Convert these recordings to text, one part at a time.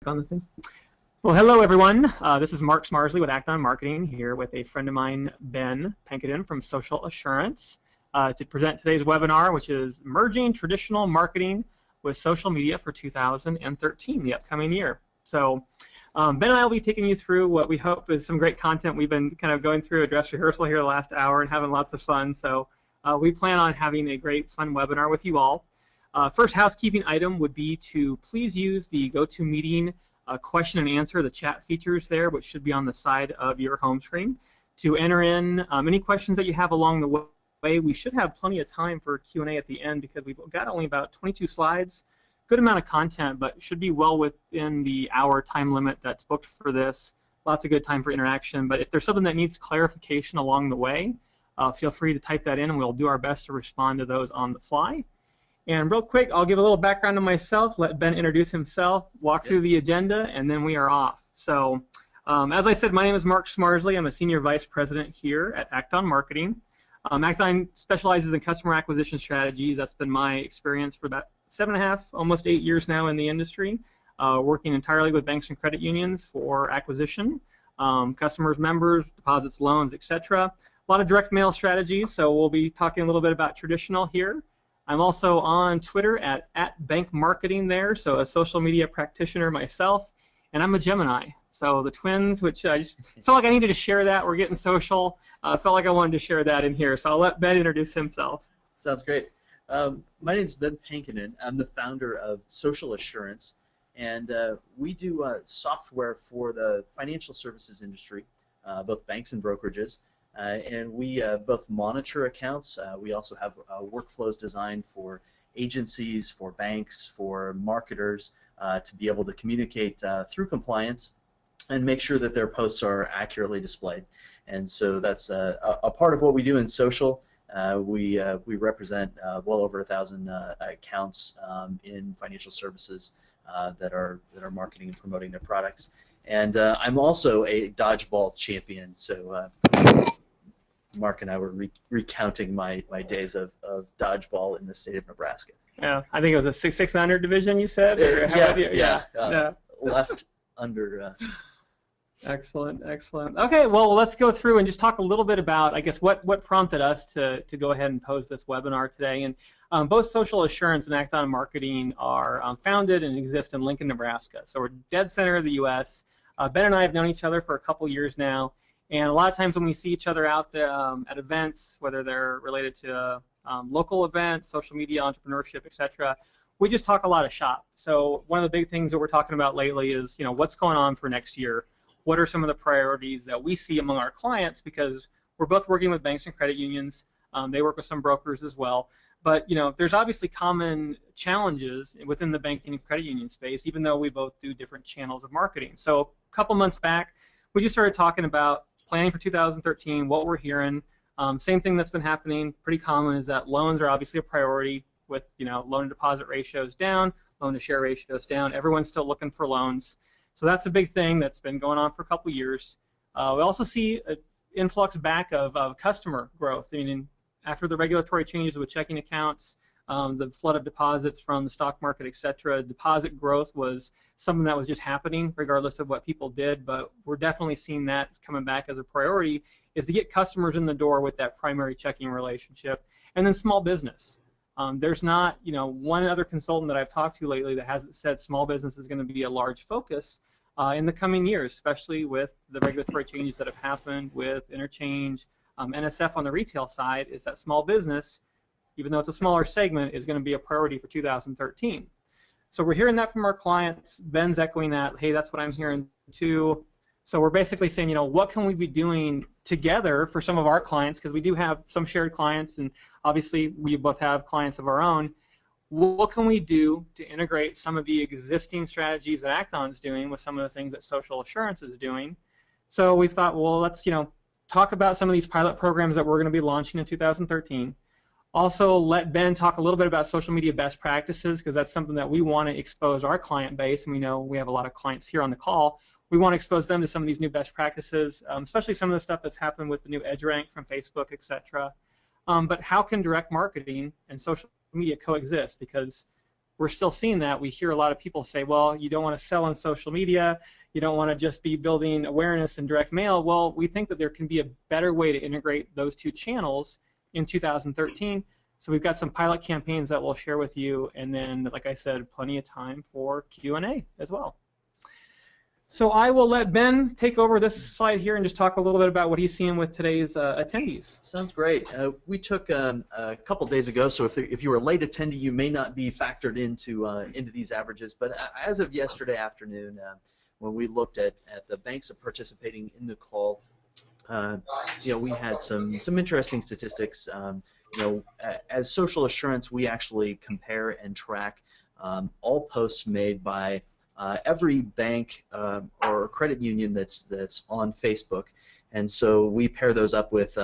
On the thing. Well, hello everyone. This is Mark Smarsley with Act On Marketing here with a friend of mine, Ben Pankadin from Social Assurance, to present today's webinar, which is Merging Traditional Marketing with Social Media for 2013, the upcoming year. So Ben and I will be taking you through what we hope is some great content. We've been kind of going through a dress rehearsal here the last hour and having lots of fun. So we plan on having a great fun webinar with you all. First housekeeping item would be to please use the GoToMeeting question and answer, the chat features there, which should be on the side of your home screen, to enter in any questions that you have along the way. We should have plenty of time for Q&A at the end because we've got only about 22 slides, good amount of content, but should be well within the hour time limit that's booked for this. Lots of good time for interaction, but if there's something that needs clarification along the way, feel free to type that in and we'll do our best to respond to those on the fly. And real quick, I'll give a little background on myself, let Ben introduce himself, walk through the agenda, and then we are off. So, as I said, my name is Mark Smarsley. I'm a Senior Vice President here at Act On Marketing. Act On specializes in customer acquisition strategies. That's been my experience for about 7.5, almost 8 years now in the industry, working entirely with banks and credit unions for acquisition, customers, members, deposits, loans, etc. A lot of direct mail strategies, so we'll be talking a little bit about traditional here. I'm also on Twitter at @bankmarketing there, so a social media practitioner myself, and I'm a Gemini. So the twins, which I just felt like I needed to share that. We're getting social. Felt like I wanted to share that in here. So I'll let Ben introduce himself. Sounds great. My name is Ben Pankadin. I'm the founder of Social Assurance, and we do software for the financial services industry, both banks and brokerages. And we both monitor accounts. We also have workflows designed for agencies, for banks, for marketers to be able to communicate through compliance and make sure that their posts are accurately displayed. And so that's a part of what we do in social. We represent well over 1,000 accounts in financial services that are marketing and promoting their products. And I'm also a dodgeball champion. So Mark and I were recounting my days of dodgeball in the state of Nebraska. Yeah, I think it was a 600 division you said? Or Yeah. Left under. Excellent, excellent. Okay, well, let's go through and just talk a little bit about, I guess, what prompted us to go ahead and pose this webinar today. And both Social Assurance and Act On Marketing are founded and exist in Lincoln, Nebraska. So we're dead center of the U.S. Ben and I have known each other for a couple years now. And a lot of times when we see each other out there at events, whether they're related to local events, social media, entrepreneurship, etc., we just talk a lot of shop. So one of the big things that we're talking about lately is, what's going on for next year? What are some of the priorities that we see among our clients? Because we're both working with banks and credit unions. They work with some brokers as well. But there's obviously common challenges within the banking and credit union space, even though we both do different channels of marketing. So a couple months back, we just started talking about planning for 2013, what we're hearing. Same thing that's been happening, pretty common, is that loans are obviously a priority with loan to deposit ratios down, loan to share ratios down. Everyone's still looking for loans. So that's a big thing that's been going on for a couple years. We also see an influx back of customer growth. I mean, after the regulatory changes with checking accounts, the flood of deposits from the stock market, etc., deposit growth was something that was just happening regardless of what people did, but we're definitely seeing that coming back as a priority, is to get customers in the door with that primary checking relationship. And then small business. There's not, one other consultant that I've talked to lately that hasn't said small business is going to be a large focus in the coming years, especially with the regulatory changes that have happened with interchange, NSF on the retail side, is that small business, even though it's a smaller segment, is going to be a priority for 2013. So we're hearing that from our clients. Ben's echoing that. Hey, that's what I'm hearing too. So we're basically saying, what can we be doing together for some of our clients, because we do have some shared clients, and obviously we both have clients of our own. What can we do to integrate some of the existing strategies that Act On's doing with some of the things that Social Assurance is doing? So we thought, well, let's talk about some of these pilot programs that we're going to be launching in 2013. Also, let Ben talk a little bit about social media best practices, because that's something that we want to expose our client base, and we know we have a lot of clients here on the call. We want to expose them to some of these new best practices, especially some of the stuff that's happened with the new EdgeRank from Facebook, etc. But how can direct marketing and social media coexist? Because we're still seeing that. We hear a lot of people say, well, you don't want to sell on social media, you don't want to just be building awareness in direct mail. Well, we think that there can be a better way to integrate those two channels in 2013. So we've got some pilot campaigns that we'll share with you, and then, like I said, plenty of time for Q&A as well. So I will let Ben take over this slide here and just talk a little bit about what he's seeing with today's attendees. Sounds great. We took a couple days ago, so if you were a late attendee, you may not be factored into these averages. But as of yesterday afternoon, when we looked at the banks participating in the call, we had some interesting statistics. As Social Assurance, we actually compare and track all posts made by every bank or credit union that's on Facebook, and so we pair those up with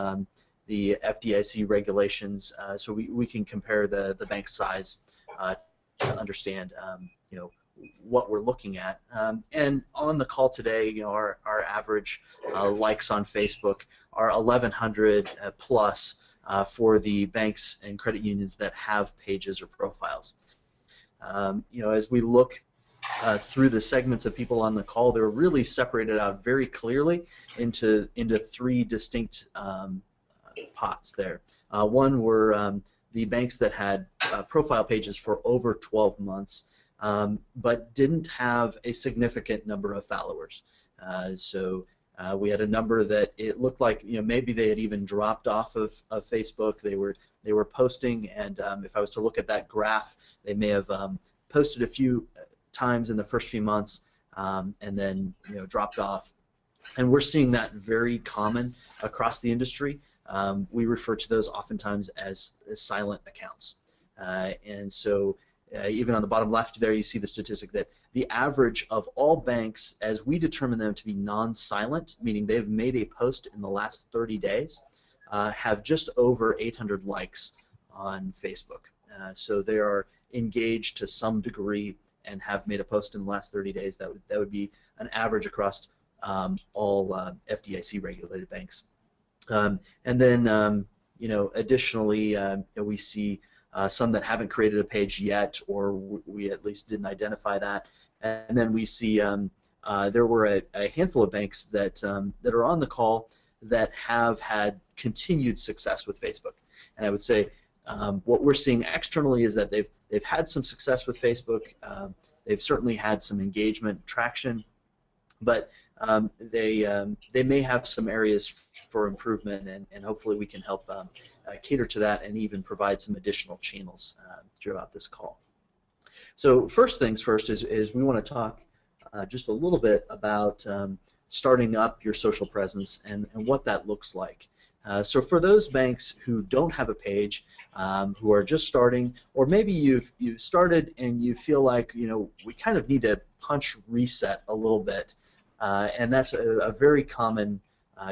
the FDIC regulations, so we can compare the bank size to understand what we're looking at. And on the call today, our average likes on Facebook are 1,100 plus for the banks and credit unions that have pages or profiles. As we look through the segments of people on the call, they're really separated out very clearly into three distinct pots there. One were the banks that had profile pages for over 12 months, but didn't have a significant number of followers. So we had a number that it looked like maybe they had even dropped off of Facebook. They were posting, and if I was to look at that graph, they may have posted a few times in the first few months and then dropped off. And we're seeing that very common across the industry. We refer to those oftentimes as silent accounts. And so even on the bottom left there, you see the statistic that the average of all banks, as we determine them to be non-silent, meaning they've made a post in the last 30 days, have just over 800 likes on Facebook. So they are engaged to some degree and have made a post in the last 30 days. That would be an average across all FDIC regulated banks. And then additionally, we see some that haven't created a page yet, or we at least didn't identify that. And then we see there were a handful of banks that are on the call that have had continued success with Facebook. And I would say what we're seeing externally is that they've had some success with Facebook. They've certainly had some engagement, traction, but they may have some areas for improvement, and hopefully we can help cater to that and even provide some additional channels throughout this call. So first things first is we want to talk just a little bit about starting up your social presence and what that looks like. So for those banks who don't have a page, who are just starting, or maybe you've started and you feel like we kind of need to punch reset a little bit, and that's a very common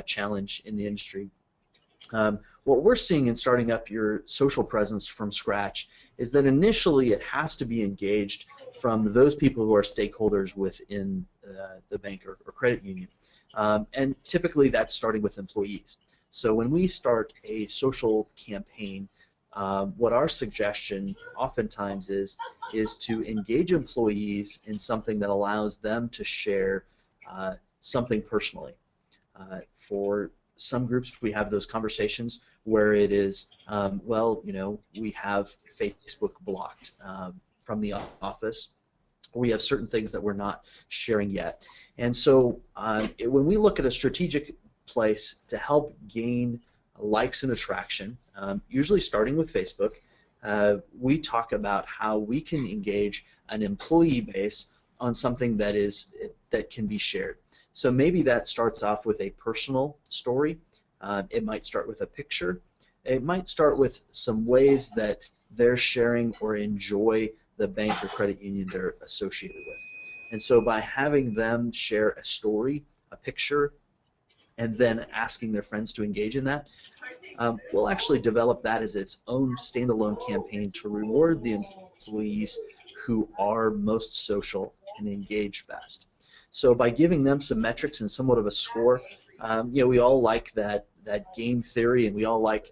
challenge in the industry. What we're seeing in starting up your social presence from scratch is that initially it has to be engaged from those people who are stakeholders within the bank or credit union, and typically that's starting with employees. So when we start a social campaign, what our suggestion oftentimes is to engage employees in something that allows them to share something personally. For some groups, we have those conversations where it is, we have Facebook blocked from the office. We have certain things that we're not sharing yet. And so when we look at a strategic place to help gain likes and attraction, usually starting with Facebook, we talk about how we can engage an employee base on something that can be shared. So maybe that starts off with a personal story. It might start with a picture. It might start with some ways that they're sharing or enjoy the bank or credit union they're associated with. And so by having them share a story, a picture, and then asking their friends to engage in that, we'll actually develop that as its own standalone campaign to reward the employees who are most social and engage best. So by giving them some metrics and somewhat of a score, we all like that game theory, and we all like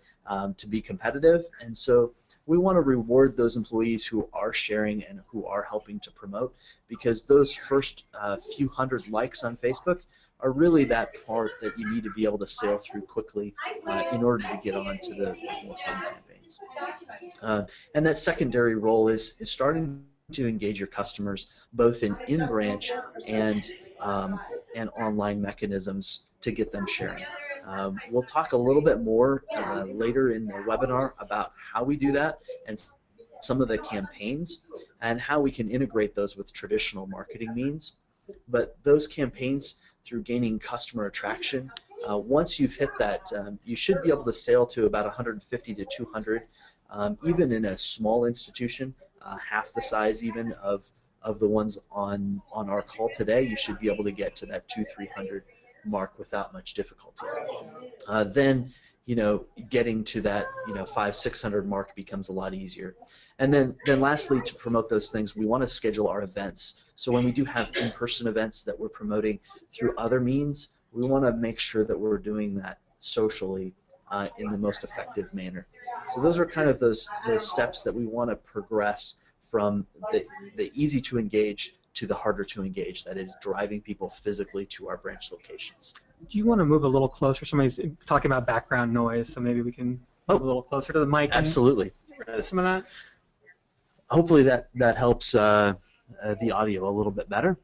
to be competitive, and so we want to reward those employees who are sharing and who are helping to promote, because those first few hundred likes on Facebook are really that part that you need to be able to sail through quickly in order to get on to the more fun campaigns. And that secondary role is starting to engage your customers both in branch and online mechanisms to get them sharing. We'll talk a little bit more later in the webinar about how we do that and some of the campaigns and how we can integrate those with traditional marketing means. But those campaigns, through gaining customer attraction, once you've hit that, you should be able to sail to about 150 to 200. Even in a small institution, half the size even of the ones on our call today, you should be able to get to that 200-300 mark without much difficulty. Then, getting to that 500-600 mark becomes a lot easier. And then lastly, to promote those things, we want to schedule our events. So when we do have in-person events that we're promoting through other means, we want to make sure that we're doing that socially in the most effective manner. So those are kind of those steps that we want to progress from the easy to engage to the harder to engage, that is driving people physically to our branch locations. Do you want to move a little closer? Somebody's talking about background noise, so maybe we can move a little closer to the mic. Absolutely. Some of that. Hopefully that helps the audio a little bit better.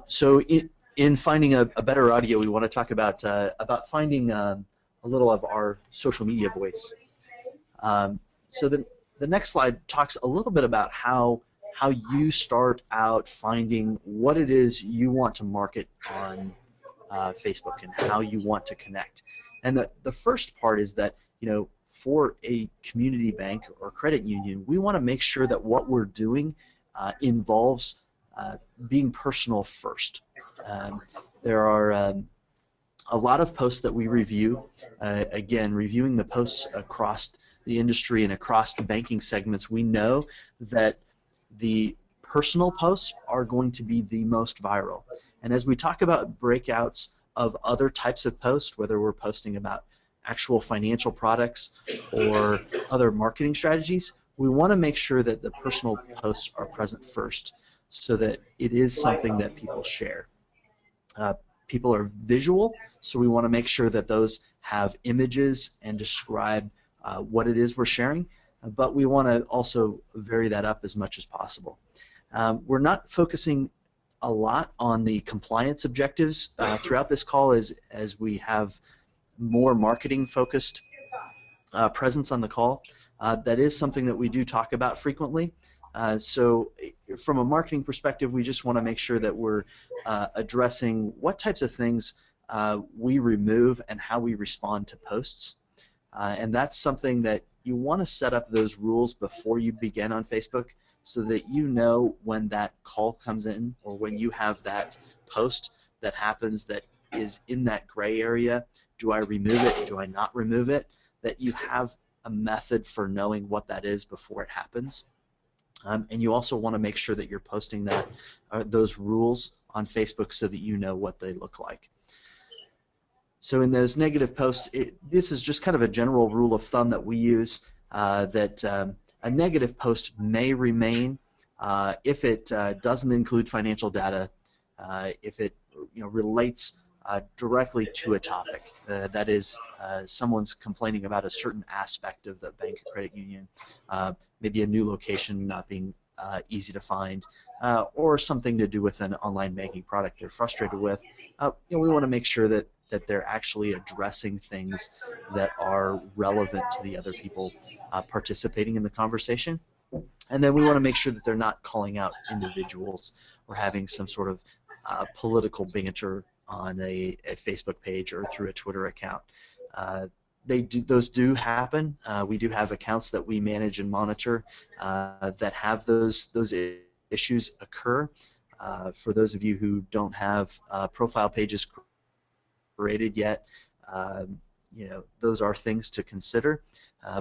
So in finding a better audio, we want to talk about finding a little of our social media voice. So the next slide talks a little bit about how you start out finding what it is you want to market on Facebook and how you want to connect. And the first part is that, for a community bank or credit union, we want to make sure that what we're doing involves being personal first. There are a lot of posts that we review. Again, reviewing the posts across the industry and across the banking segments, we know that the personal posts are going to be the most viral. And as we talk about breakouts of other types of posts, whether we're posting about actual financial products or other marketing strategies, we want to make sure that the personal posts are present first so that it is something that people share. People are visual, so we want to make sure that those have images and describe what it is we're sharing, but we want to also vary that up as much as possible. We're not focusing a lot on the compliance objectives throughout this call as we have more marketing-focused presence on the call. That is something that we do talk about frequently. So from a marketing perspective, we just want to make sure that we're addressing what types of things we remove and how we respond to posts. And that's something that you want to set up those rules before you begin on Facebook so that you know when that call comes in or when you have that post that happens that is in that gray area. Do I remove it? Do I not remove it? That you have a method for knowing what that is before it happens. And you also want to make sure that you're posting those rules on Facebook so that you know what they look like. So in those negative posts, this is just kind of a general rule of thumb that we use, that a negative post may remain if it doesn't include financial data, if it relates directly to a topic. That is, someone's complaining about a certain aspect of the bank or credit union, maybe a new location not being easy to find, or something to do with an online banking product they're frustrated with. We want to make sure that they're actually addressing things that are relevant to the other people participating in the conversation. And then we want to make sure that they're not calling out individuals or having some sort of political banter on a Facebook page or through a Twitter account. Those do happen. We do have accounts that we manage and monitor that have those issues occur. For those of you who don't have profile pages created yet, those are things to consider.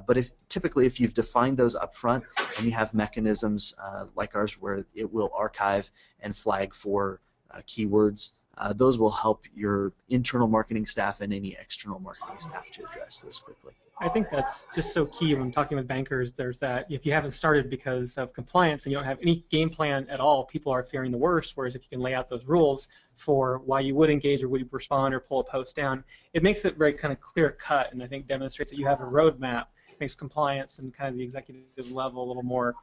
But typically if you've defined those up front and you have mechanisms like ours where it will archive and flag for keywords those will help your internal marketing staff and any external marketing staff to address those quickly. I think that's just so key when talking with bankers. There's that if you haven't started because of compliance and you don't have any game plan at all, people are fearing the worst. Whereas if you can lay out those rules for why you would engage or would respond or pull a post down, it makes it very kind of clear cut, and I think demonstrates that you have a roadmap. It makes compliance and kind of the executive level a little more,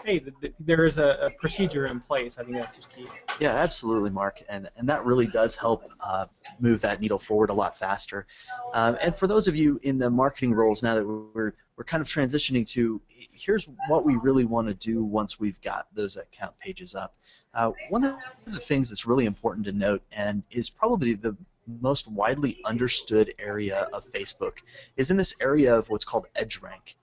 hey, there is a procedure in place. I think that's just key. Yeah, absolutely, Mark, and that really does help move that needle forward a lot faster. And for those of you in the marketing roles now that we're kind of transitioning to, here's what we really want to do once we've got those account pages up. One of the things that's really important to note, and is probably the most widely understood area of Facebook, is in this area of what's called EdgeRank.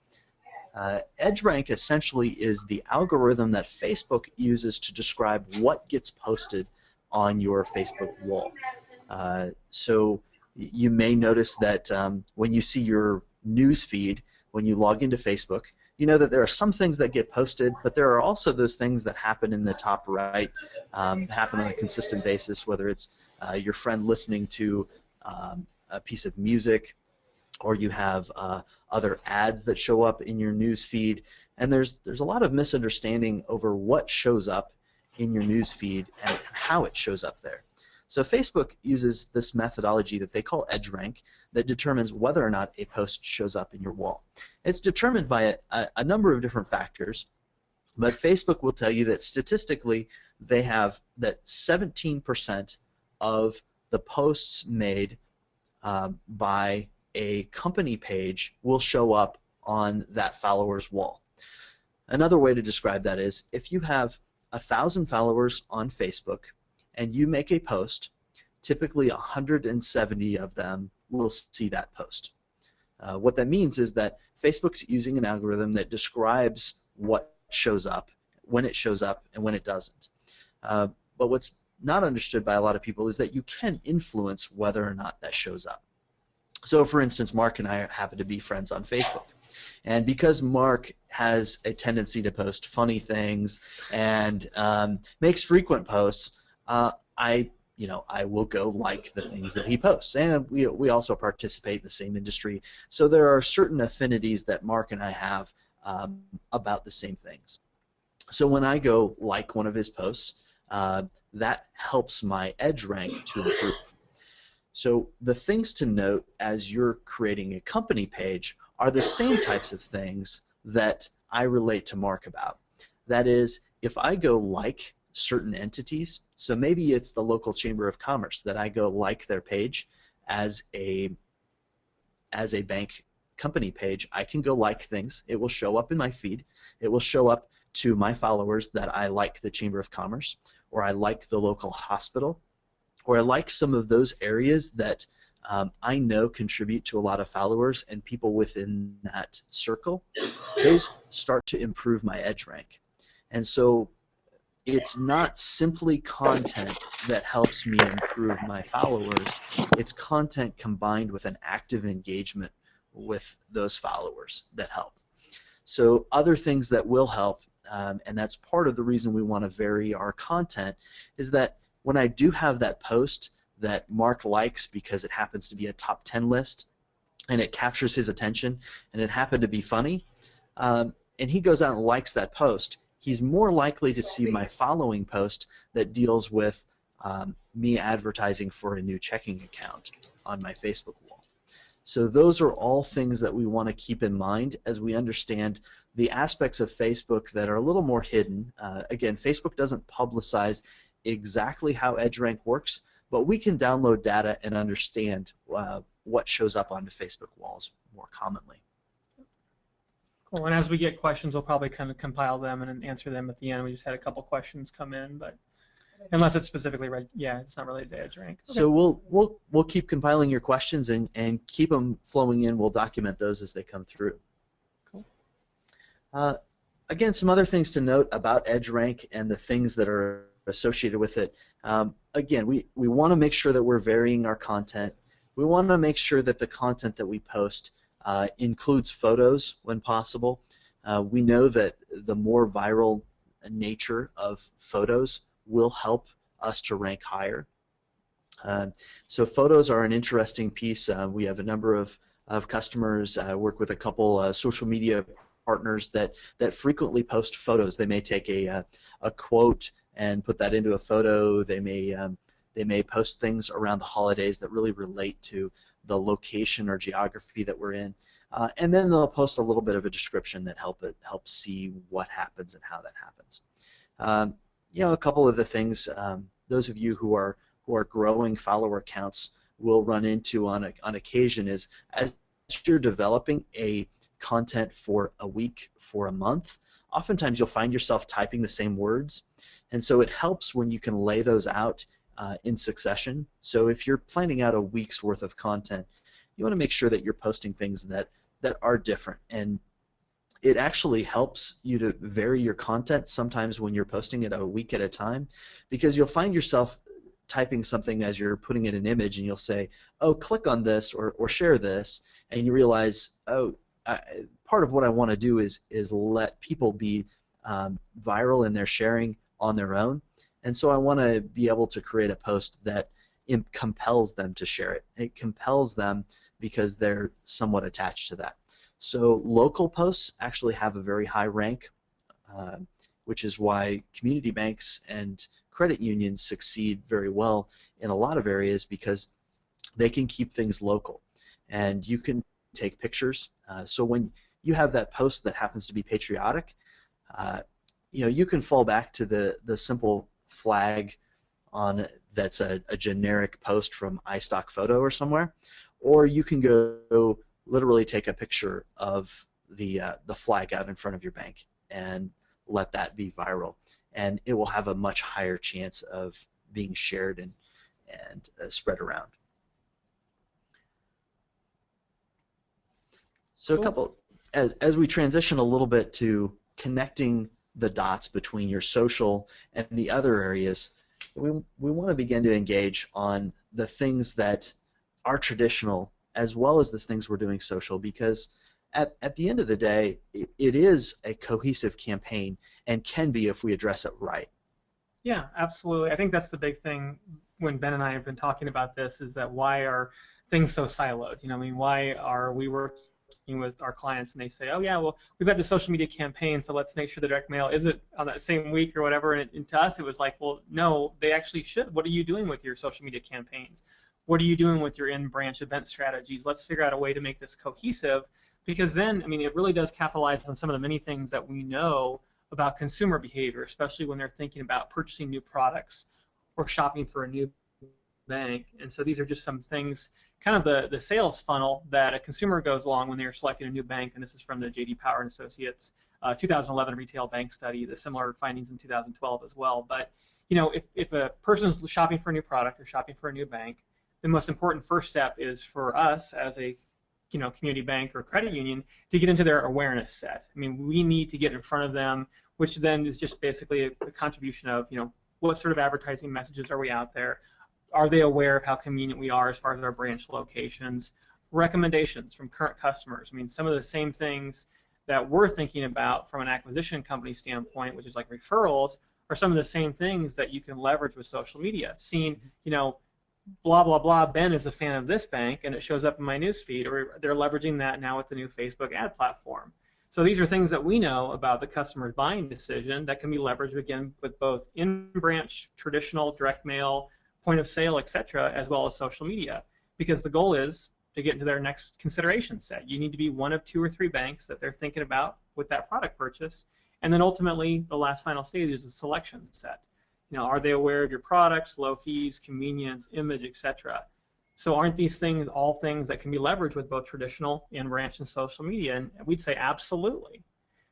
EdgeRank essentially is the algorithm that Facebook uses to describe what gets posted on your Facebook wall. So you may notice that when you see your news feed, when you log into Facebook, you know that there are some things that get posted, but there are also those things that happen in the top right, that happen on a consistent basis, whether it's your friend listening to a piece of music, or you have other ads that show up in your news feed, and there's a lot of misunderstanding over what shows up in your news feed and how it shows up there. So Facebook uses this methodology that they call EdgeRank that determines whether or not a post shows up in your wall. It's determined by a number of different factors, but Facebook will tell you that statistically they have that 17% of the posts made by a company page will show up on that follower's wall. Another way to describe that is if you have 1,000 followers on Facebook and you make a post, typically 170 of them will see that post. What that means is that Facebook's using an algorithm that describes what shows up, when it shows up, and when it doesn't. But what's not understood by a lot of people is that you can influence whether or not that shows up. So, for instance, Mark and I happen to be friends on Facebook. And because Mark has a tendency to post funny things and makes frequent posts, I will go like the things that he posts. And we also participate in the same industry. So there are certain affinities that Mark and I have about the same things. So when I go like one of his posts, that helps my EdgeRank to improve. So the things to note as you're creating a company page are the same types of things that I relate to Mark about. That is, if I go like certain entities, so maybe it's the local Chamber of Commerce that I go like their page as a bank company page, I can go like things. It will show up in my feed. It will show up to my followers that I like the Chamber of Commerce, or I like the local hospital, or I like some of those areas that I know contribute to a lot of followers and people within that circle. Those start to improve my EdgeRank. And so it's not simply content that helps me improve my followers. It's content combined with an active engagement with those followers that help. So other things that will help, and that's part of the reason we want to vary our content, is that when I do have that post that Mark likes because it happens to be a top 10 list and it captures his attention and it happened to be funny, and he goes out and likes that post, he's more likely to see my following post that deals with me advertising for a new checking account on my Facebook wall. So those are all things that we want to keep in mind as we understand the aspects of Facebook that are a little more hidden. Again, Facebook doesn't publicize exactly how EdgeRank works, but we can download data and understand what shows up onto Facebook walls more commonly. Cool. And as we get questions, we'll probably kind of compile them and answer them at the end. We just had a couple questions come in, but unless it's specifically it's not related to EdgeRank. Okay. So we'll keep compiling your questions and keep them flowing in. We'll document those as they come through. Cool. Again, some other things to note about EdgeRank and the things that are associated with it. Again, we want to make sure that we're varying our content. We want to make sure that the content that we post includes photos when possible. We know that the more viral nature of photos will help us to rank higher. So photos are an interesting piece. We have a number of customers, work with a couple social media partners that frequently post photos. They may take a quote and put that into a photo. They may post things around the holidays that really relate to the location or geography that we're in. And then they'll post a little bit of a description that helps see what happens and how that happens. A couple of the things those of you who are growing follower accounts will run into on occasion is, as you're developing a content for a week, for a month, oftentimes you'll find yourself typing the same words, and so it helps when you can lay those out in succession. So if you're planning out a week's worth of content, you want to make sure that you're posting things that are different, and it actually helps you to vary your content sometimes when you're posting it a week at a time, because you'll find yourself typing something as you're putting in an image, and you'll say, oh, click on this or share this, and you realize, oh, part of what I want to do is let people be viral in their sharing on their own, and so I want to be able to create a post that compels them to share it. It compels them because they're somewhat attached to that. So local posts actually have a very high rank, which is why community banks and credit unions succeed very well in a lot of areas, because they can keep things local, and you can take pictures. So when you have that post that happens to be patriotic, you can fall back to the simple flag on that's a generic post from iStock Photo or somewhere, or you can go literally take a picture of the flag out in front of your bank and let that be viral, and it will have a much higher chance of being shared and spread around. So a couple, as we transition a little bit to connecting the dots between your social and the other areas, we want to begin to engage on the things that are traditional as well as the things we're doing social, because at the end of the day, it is a cohesive campaign and can be if we address it right. Yeah, absolutely. I think that's the big thing when Ben and I have been talking about this, is that why are things so siloed? Why are we working with our clients and they say, oh yeah, well, we've got the social media campaign, so let's make sure the direct mail isn't on that same week or whatever, and to us it was like, well, no, they actually should. What are you doing with your social media campaigns? What are you doing with your in-branch event strategies? Let's figure out a way to make this cohesive, because then, it really does capitalize on some of the many things that we know about consumer behavior, especially when they're thinking about purchasing new products or shopping for a new bank. And so these are just some things, kind of the sales funnel that a consumer goes along when they're selecting a new bank, and this is from the J.D. Power and Associates 2011 retail bank study, the similar findings in 2012 as well. But if a person is shopping for a new product or shopping for a new bank, the most important first step is for us as a community bank or credit union to get into their awareness set. We need to get in front of them, which then is just basically a contribution of, what sort of advertising messages are we out there? Are they aware of how convenient we are as far as our branch locations? Recommendations from current customers. Some of the same things that we're thinking about from an acquisition company standpoint, which is like referrals, are some of the same things that you can leverage with social media. Seeing, blah, blah, blah, Ben is a fan of this bank, and it shows up in my newsfeed, or they're leveraging that now with the new Facebook ad platform. So these are things that we know about the customer's buying decision that can be leveraged, again, with both in-branch, traditional, direct mail, point of sale, etc., as well as social media, because the goal is to get into their next consideration set. You need to be one of 2 or 3 banks that they're thinking about with that product purchase, and then ultimately the last final stage is a selection set. Are they aware of your products, low fees, convenience, image, etc.? So aren't these things all things that can be leveraged with both traditional in-branch and social media? And we'd say absolutely.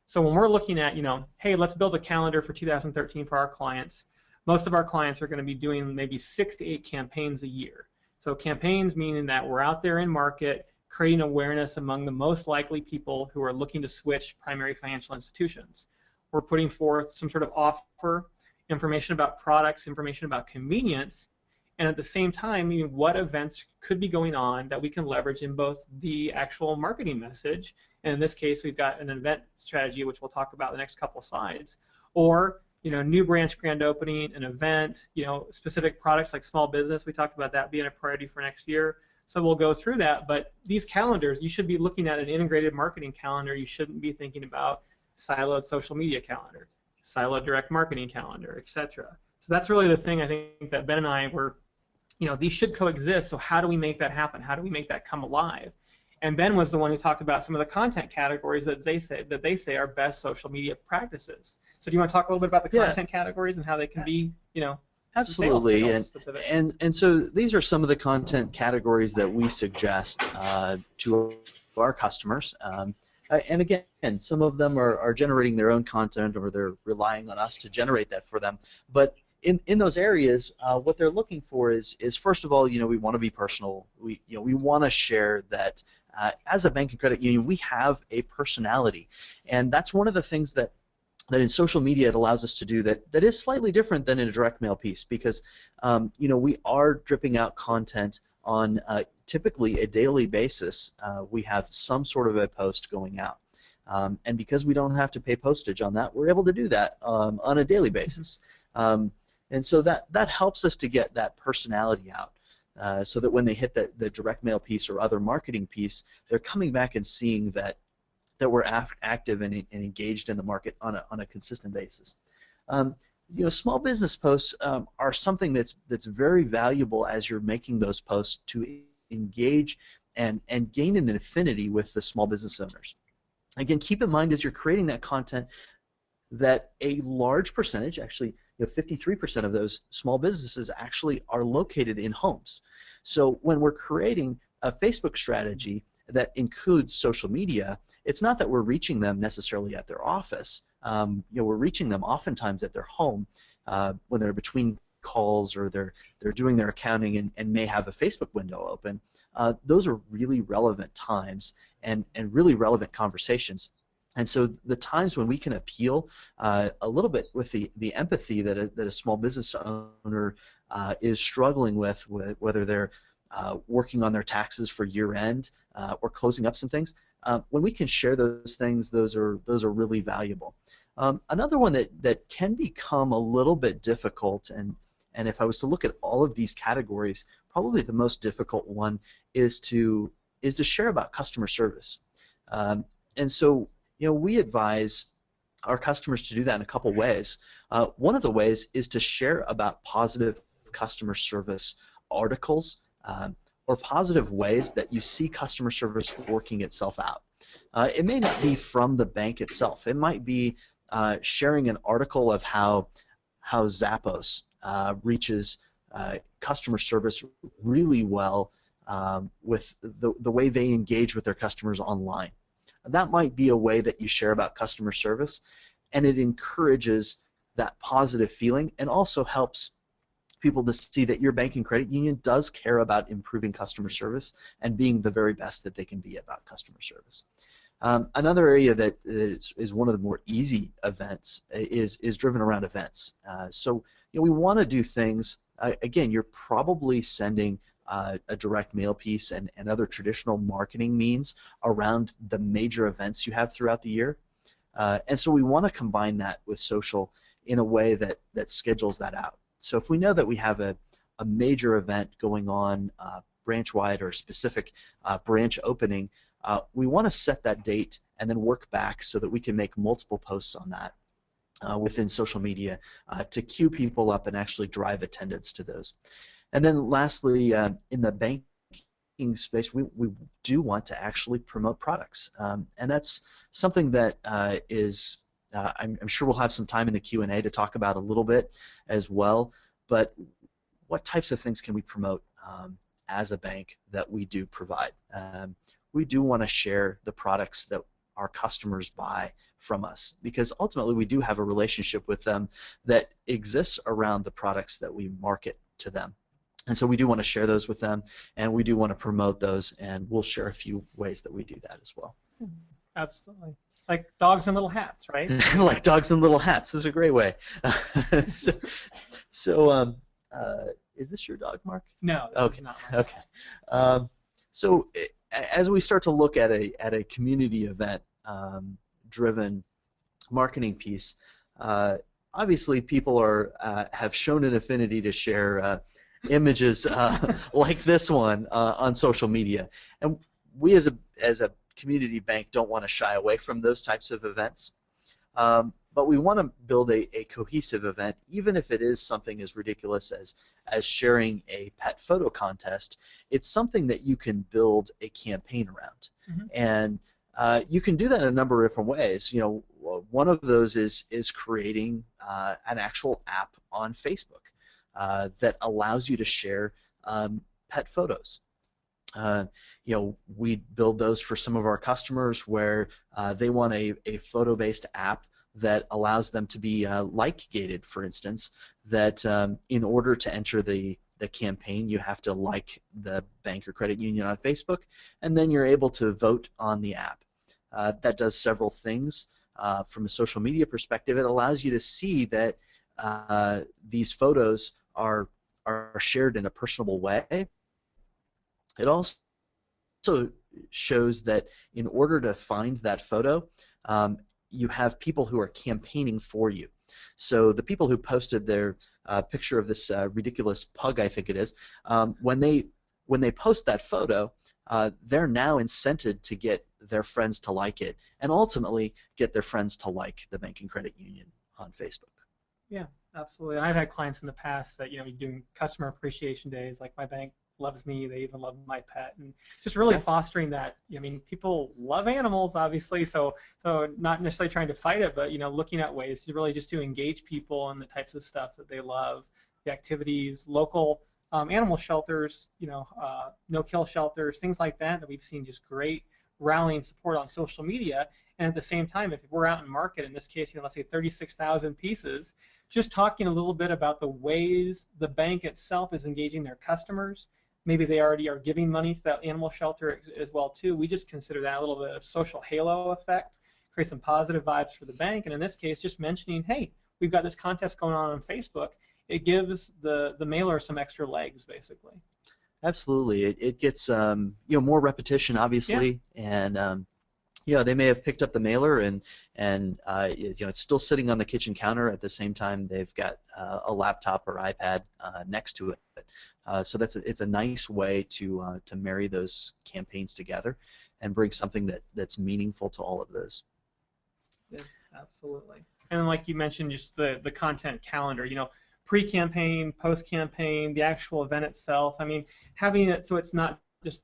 So when we're looking at, hey, let's build a calendar for 2013 for our clients, most of our clients are going to be doing maybe 6 to 8 campaigns a year. So campaigns meaning that we're out there in market creating awareness among the most likely people who are looking to switch primary financial institutions. We're putting forth some sort of offer, information about products, information about convenience, and at the same time, what events could be going on that we can leverage in both the actual marketing message, and in this case, we've got an event strategy, which we'll talk about in the next couple of slides, or new branch grand opening, an event, specific products like small business. We talked about that being a priority for next year. So we'll go through that. But these calendars, you should be looking at an integrated marketing calendar. You shouldn't be thinking about siloed social media calendar, siloed direct marketing calendar, etc. So that's really the thing I think that Ben and I were, these should coexist. So how do we make that happen? How do we make that come alive? And Ben was the one who talked about some of the content categories that they say are best social media practices. So do you want to talk a little bit about the content categories and how they can be, Absolutely, sales and so these are some of the content categories that we suggest to our customers. And again, some of them are generating their own content, or they're relying on us to generate that for them. But in those areas, what they're looking for is first of all, we want to be personal. We want to share that as a bank and credit union, we have a personality, and that's one of the things that in social media it allows us to do that is slightly different than in a direct mail piece, because we are dripping out content on typically a daily basis. We have some sort of a post going out, and because we don't have to pay postage on that, we're able to do that on a daily basis. And so that helps us to get that personality out, so that when they hit the direct mail piece or other marketing piece, they're coming back and seeing that we're active and engaged in the market on a consistent basis. Small business posts are something that's very valuable as you're making those posts to engage and gain an affinity with the small business owners. Again, keep in mind as you're creating that content that a large percentage, actually 53% of those small businesses actually are located in homes. So when we're creating a Facebook strategy that includes social media, it's not that we're reaching them necessarily at their office. We're reaching them oftentimes at their home when they're between calls, or they're doing their accounting and may have a Facebook window open. Those are really relevant times and really relevant conversations. And so the times when we can appeal a little bit with the empathy that a small business owner is struggling with, whether they're working on their taxes for year end or closing up some things, when we can share those things, those are really valuable. Another one that can become a little bit difficult, and if I was to look at all of these categories, probably the most difficult one is to share about customer service. And so we advise our customers to do that in a couple ways. One of the ways is to share about positive customer service articles or positive ways that you see customer service working itself out. It may not be from the bank itself. It might be sharing an article of how Zappos reaches customer service really well with the way they engage with their customers online. That might be a way that you share about customer service, and it encourages that positive feeling and also helps people to see that your bank and credit union does care about improving customer service and being the very best that they can be about customer service. Another area that is one of the more easy events is driven around events. So we want to do things, again, you're probably sending a direct mail piece and other traditional marketing means around the major events you have throughout the year. And so we want to combine that with social in a way that schedules that out. So if we know that we have a major event going on branch-wide or specific branch opening, we want to set that date and then work back so that we can make multiple posts on that within social media to queue people up and actually drive attendance to those. And then lastly, in the banking space, we do want to actually promote products. And that's something that I'm sure we'll have some time in the Q&A to talk about a little bit as well. But what types of things can we promote as a bank that we do provide? We do want to share the products that our customers buy from us, because ultimately we do have a relationship with them that exists around the products that we market to them. And so we do want to share those with them, and we do want to promote those, and we'll share a few ways that we do that as well. Absolutely. Like dogs and little hats, right? Like dogs and little hats is a great way. So is this your dog, Mark? No, this is not mine. Okay. So as we start to look at a community event driven marketing piece, obviously people are have shown an affinity to share images like this one on social media, and we as a community bank don't want to shy away from those types of events. But we want to build a cohesive event, even if it is something as ridiculous as sharing a pet photo contest. It's something that you can build a campaign around, and you can do that in a number of different ways. You know, one of those is creating an actual app on Facebook that allows you to share pet photos. You know, we build those for some of our customers where they want a photo-based app that allows them to be like gated, for instance, that in order to enter the campaign, you have to like the bank or credit union on Facebook, and then you're able to vote on the app. That does several things. From a social media perspective, it allows you to see that these photos are shared in a personable way. It also shows that in order to find that photo, you have people who are campaigning for you. So the people who posted their picture of this ridiculous pug, I think it is, when they post that photo, they're now incented to get their friends to like it, and ultimately get their friends to like the bank and credit union on Facebook. Yeah, absolutely. And I've had clients in the past that, you know, doing customer appreciation days, like my bank loves me, they even love my pet, and just really fostering that. I mean, people love animals, obviously, so not necessarily trying to fight it, but, you know, looking at ways to really just to engage people in the types of stuff that they love, the activities, local animal shelters, you know, no-kill shelters, things like that we've seen just great rallying support on social media. And at the same time, if we're out in market, in this case, you know, let's say 36,000 pieces, just talking a little bit about the ways the bank itself is engaging their customers. Maybe they already are giving money to that animal shelter as well too. We just consider that a little bit of social halo effect, create some positive vibes for the bank. And in this case, just mentioning, hey, we've got this contest going on Facebook. It gives the mailer some extra legs, basically. Absolutely, it gets you know, more repetition, obviously, and yeah, they may have picked up the mailer and you know, it's still sitting on the kitchen counter. At the same time, they've got a laptop or iPad next to it. So it's a nice way to marry those campaigns together and bring something that's meaningful to all of those. Yeah, absolutely. And like you mentioned, just the content calendar. You know, pre-campaign, post-campaign, the actual event itself. I mean, having it so it's not just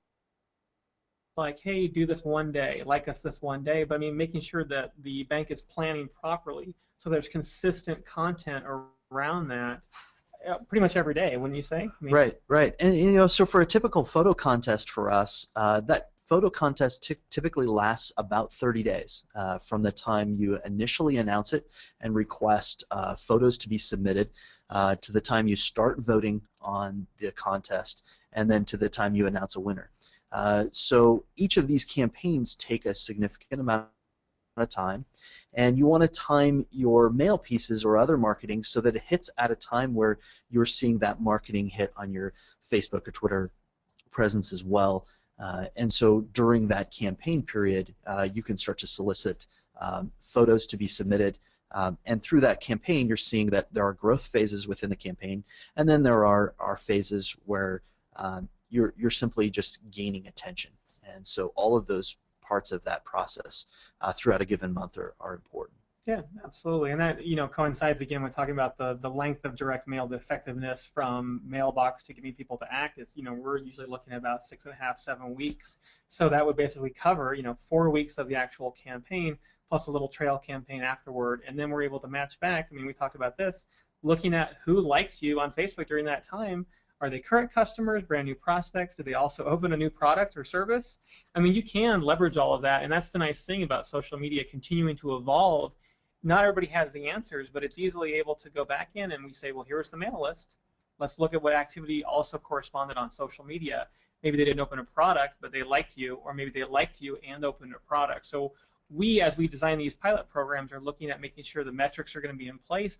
like, hey, do this one day, like us this one day, but I mean, making sure that the bank is planning properly so there's consistent content around that pretty much every day, wouldn't you say? I mean, Right. And you know, so for a typical photo contest for us, that photo contest typically lasts about 30 days from the time you initially announce it and request photos to be submitted to the time you start voting on the contest, and then to the time you announce a winner. So each of these campaigns take a significant amount of time, and you want to time your mail pieces or other marketing so that it hits at a time where you're seeing that marketing hit on your Facebook or Twitter presence as well. And so during that campaign period, you can start to solicit photos to be submitted. And through that campaign, you're seeing that there are growth phases within the campaign, and then there are phases where you're simply just gaining attention. And so all of those parts of that process throughout a given month are important. Yeah, absolutely. And that, you know, coincides again with talking about the length of direct mail, the effectiveness from mailbox to getting people to act. It's, you know, we're usually looking at about 6.5, 7 weeks. So that would basically cover, you know, 4 weeks of the actual campaign plus a little trail campaign afterward. And then we're able to match back. I mean, we talked about this, looking at who liked you on Facebook during that time. Are they current customers, brand new prospects? Do they also open a new product or service? I mean, you can leverage all of that, and that's the nice thing about social media continuing to evolve. Not everybody has the answers, but it's easily able to go back in and we say, well, here's the mail list. Let's look at what activity also corresponded on social media. Maybe they didn't open a product, but they liked you, or maybe they liked you and opened a product. So we, as we design these pilot programs, are looking at making sure the metrics are going to be in place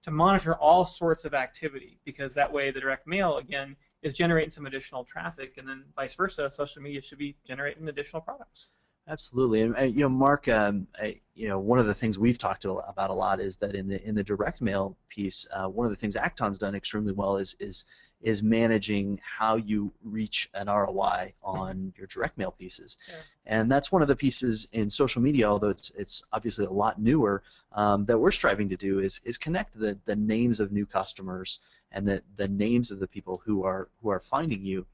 to monitor all sorts of activity, because that way the direct mail, again, is generating some additional traffic, and then vice versa, social media should be generating additional products. Absolutely, and Mark, one of the things we've talked about a lot is that in the direct mail piece, one of the things Acton's done extremely well is managing how you reach an ROI on your direct mail pieces, Yeah. and that's one of the pieces in social media. Although it's obviously a lot newer, that we're striving to do is connect the names of new customers and the names of the people who are finding you,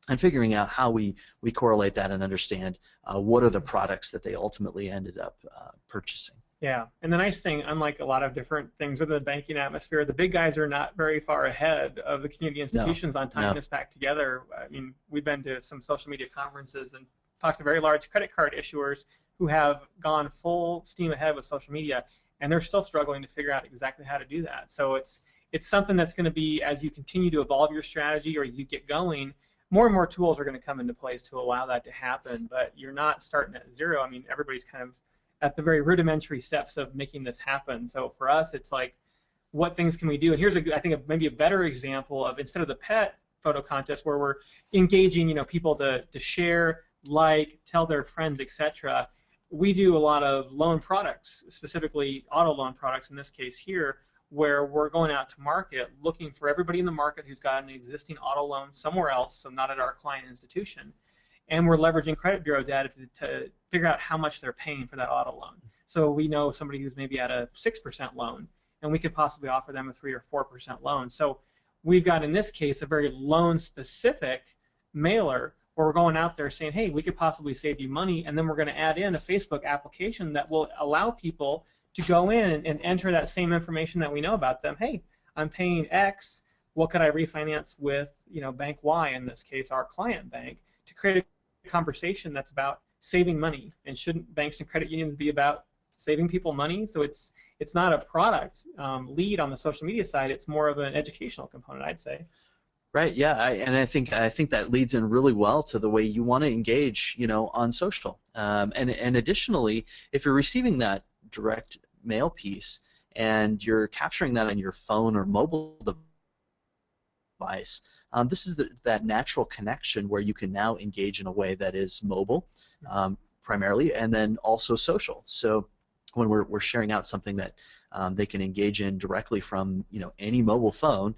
and figuring out how we correlate that and understand what are the products that they ultimately ended up purchasing. Yeah, and the nice thing, unlike a lot of different things within the banking atmosphere, the big guys are not very far ahead of the community institutions on tying this back together. I mean, we've been to some social media conferences and talked to very large credit card issuers who have gone full steam ahead with social media, and they're still struggling to figure out exactly how to do that. So it's something that's going to be, as you continue to evolve your strategy or as you get going, more and more tools are going to come into place to allow that to happen, but you're not starting at zero. I mean, everybody's kind of at the very rudimentary steps of making this happen. So for us, it's like, what things can we do? And here's, I think, maybe a better example of, instead of the pet photo contest where we're engaging, people to share, like, tell their friends, etc., we do a lot of loan products, specifically auto loan products in this case here, where we're going out to market looking for everybody in the market who's got an existing auto loan somewhere else, so not at our client institution. And we're leveraging credit bureau data to figure out how much they're paying for that auto loan. So we know somebody who's maybe at a 6% loan, and we could possibly offer them a 3 or 4% loan. So we've got, in this case, a very loan-specific mailer where we're going out there saying, hey, we could possibly save you money, and then we're going to add in a Facebook application that will allow people to go in and enter that same information that we know about them. Hey, I'm paying X. What could I refinance with, Bank Y, in this case, our client bank, to create a conversation that's about saving money? And shouldn't banks and credit unions be about saving people money? So it's not a product lead on the social media side. It's more of an educational component, I'd say. Right. Yeah. And I think that leads in really well to the way you want to engage, on social. And additionally, if you're receiving that direct mail piece and you're capturing that on your phone or mobile device, this is that natural connection where you can now engage in a way that is mobile primarily, and then also social. So when we're sharing out something that they can engage in directly from any mobile phone,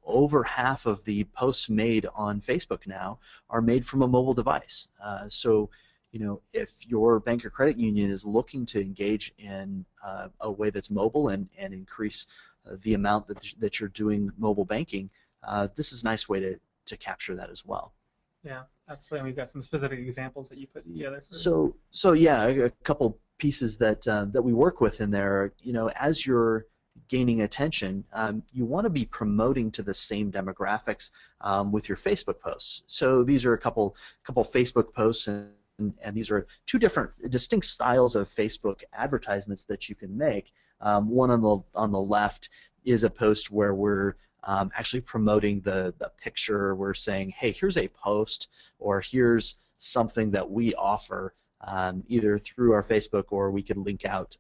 over half of the posts made on Facebook now are made from a mobile device. So if your bank or credit union is looking to engage in a way that's mobile and increase the amount that you're doing mobile banking, this is a nice way to capture that as well. Yeah, absolutely. We've got some specific examples that you put together. So yeah, a couple pieces that we work with in there. As you're gaining attention, you want to be promoting to the same demographics with your Facebook posts. So these are a couple Facebook posts, and these are two different distinct styles of Facebook advertisements that you can make. One on the left is a post where we're actually promoting the picture. We're saying, hey, here's a post, or here's something that we offer, either through our Facebook, or we could link out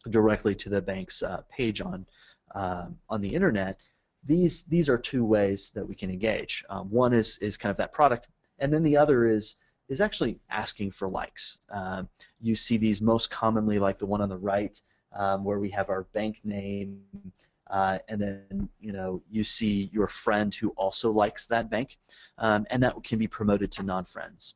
directly to the bank's page on the internet. These are two ways that we can engage. One is kind of that product, and then the other is actually asking for likes. You see these most commonly, like the one on the right, where we have our bank name, and then you see your friend who also likes that bank, and that can be promoted to non-friends.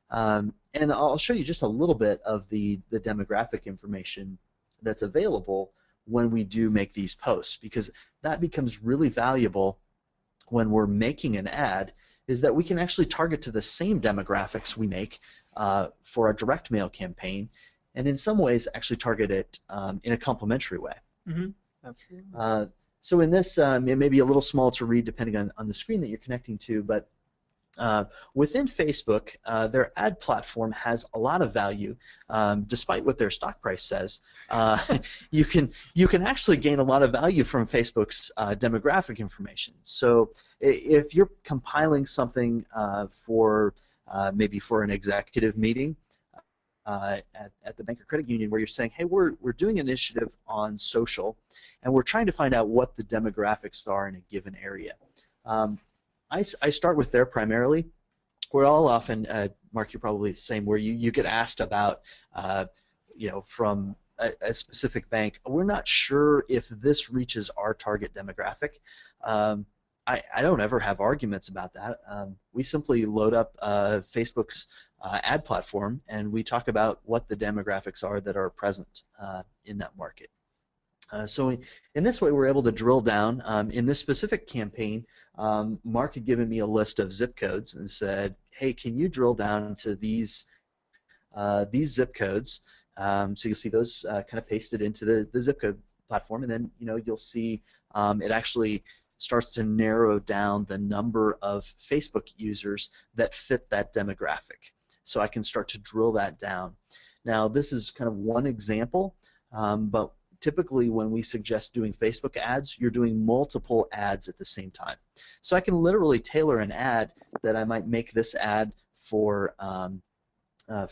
And I'll show you just a little bit of the demographic information that's available when we do make these posts, because that becomes really valuable when we're making an ad, is that we can actually target to the same demographics we make for a direct mail campaign, and in some ways actually target it in a complementary way. Mm-hmm. Absolutely. So in this, it may be a little small to read depending on the screen that you're connecting to, but within Facebook, their ad platform has a lot of value, despite what their stock price says. You can actually gain a lot of value from Facebook's demographic information. So if you're compiling something maybe for an executive meeting at the bank or credit union, where you're saying, hey, we're doing an initiative on social, and we're trying to find out what the demographics are in a given area. I start with there primarily, we're all often, Mark, you're probably the same, where you get asked about, from a specific bank, we're not sure if this reaches our target demographic. I don't ever have arguments about that. We simply load up Facebook's ad platform, and we talk about what the demographics are that are present in that market. So in this way, we're able to drill down. In this specific campaign, Mark had given me a list of zip codes and said, "Hey, can you drill down to these zip codes?" So you'll see those kind of pasted into the zip code platform, and then you'll see it actually starts to narrow down the number of Facebook users that fit that demographic. So I can start to drill that down. Now this is kind of one example, but typically when we suggest doing Facebook ads, you're doing multiple ads at the same time. So I can literally tailor an ad that I might make this ad for